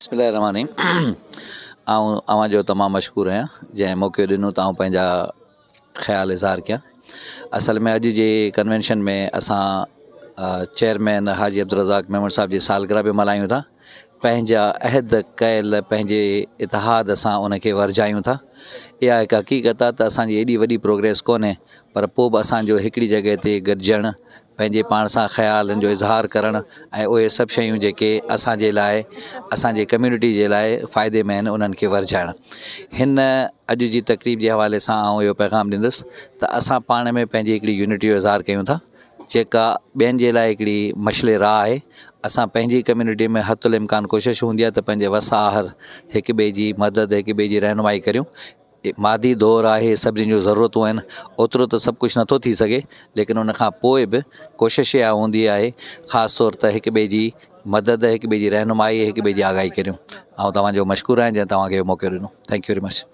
बिस्मिल्लाहिर्रहमानिर्रहीम। अवां जो तमाम मशकूर आहियां जैं मौक़ो ॾिनो त आउं पंहिंजा ख़्याल इज़हार कयां। असल में अॼु जे कन्वेंशन में असां चेयरमैन हाजी अब्दुल रज़ाक मेमण साहब जी सालगिरह बि मल्हायूं था। पंहिंजा अहद कयल पंहिंजे इतिहाद सां उनखे वरजायूं था। इहा हिकु हक़ीक़त आहे त असांजी एॾी वॾी प्रोग्रेस कोन्हे, पर पोइ बि असांजो हिकिड़ी जॻह ते गॾिजणु, पंहिंजे पाण सां ख़्यालनि जो इज़हार करणु ऐं उहे सभु शयूं जेके असांजे लाइ, असांजे कम्यूनिटी जे लाइ फ़ाइदे में आहिनि, उन्हनि खे वरजाइणु। हिन अॼु जी तक़रीब जे हवाले सां आउं इहो पैगाम ॾींदुसि त असां पाण में पंहिंजी हिकिड़ी यूनिटी जो इज़हार कयूं था, जेका ॿियनि जे लाइ हिकिड़ी मशले राह आहे। असां पंहिंजी कम्यूनिटी में हथुल इम्कान कोशिशि हूंदी आहे त पंहिंजे वसाहर हिक ॿिए जी मदद, हिक ॿिए जी रहनुमाई करियूं। मादी दौरु आहे, सभिनी जूं ज़रूरतूं आहिनि, ओतिरो त सभु कुझु नथो थी सघे, लेकिन उन खां पोइ बि कोशिशि इहा हूंदी आहे ख़ासि तौर त हिक ॿिए जी मदद, हिक ॿिए जी रहनुमाई, हिक ॿिए जी आगाही करियूं। ऐं तव्हांजो मशकूर आहियां जंहिं तव्हांखे मौक़ो ॾिनो। Thank U very much.